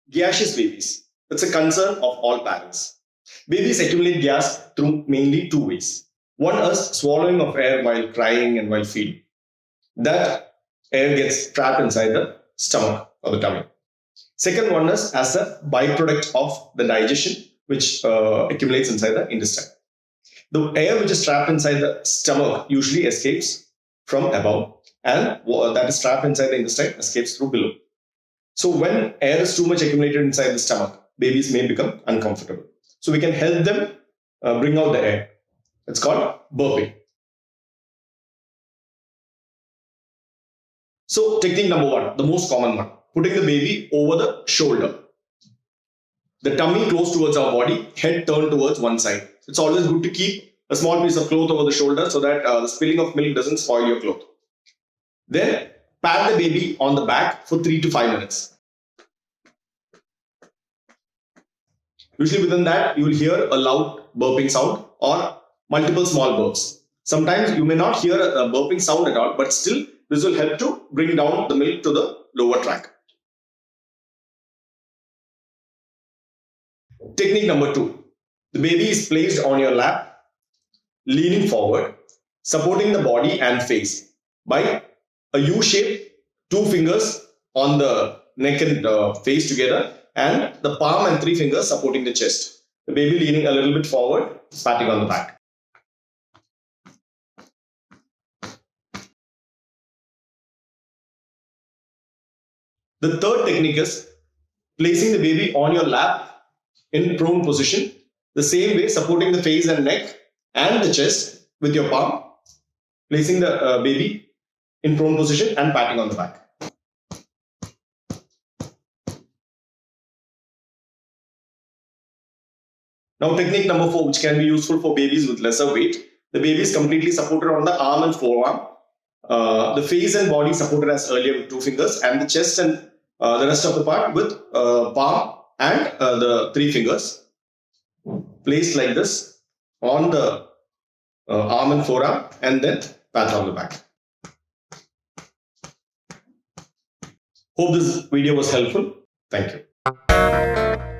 Gaseous babies. It's a concern of all parents. Babies accumulate gas through mainly two ways. One is swallowing of air while crying and while feeding. That air gets trapped inside the stomach or the tummy. Second one is as a byproduct of the digestion, which accumulates inside the intestine. The air which is trapped inside the stomach usually escapes from above, and that is trapped inside the intestine escapes through below. So when air is too much accumulated inside the stomach, babies may become uncomfortable. So we can help them bring out the air. It's called burping. So technique number one, the most common one, putting the baby over the shoulder. The tummy close towards our body, head turned towards one side. It's always good to keep a small piece of cloth over the shoulder so that the spilling of milk doesn't spoil your cloth. Then pat the baby on the back for 3 to 5 minutes. Usually within that, you will hear a loud burping sound or multiple small burps. Sometimes you may not hear a burping sound at all, but still this will help to bring down the milk to the lower tract. Technique number two. The baby is placed on your lap, leaning forward, supporting the body and face by a U shape, 2 fingers on the neck and face together, and the palm and 3 fingers supporting the chest. The baby leaning a little bit forward, patting on the back. The third technique is placing the baby on your lap in prone position, the same way supporting the face and neck and the chest with your palm, placing the baby in prone position and patting on the back. Now technique number 4, which can be useful for babies with lesser weight. The baby is completely supported on the arm and forearm. The face and body supported as earlier with 2 fingers, and the chest and the rest of the part with palm and the 3 fingers placed like this on the arm and forearm, and then pat on the back. Hope this video was helpful. Thank you.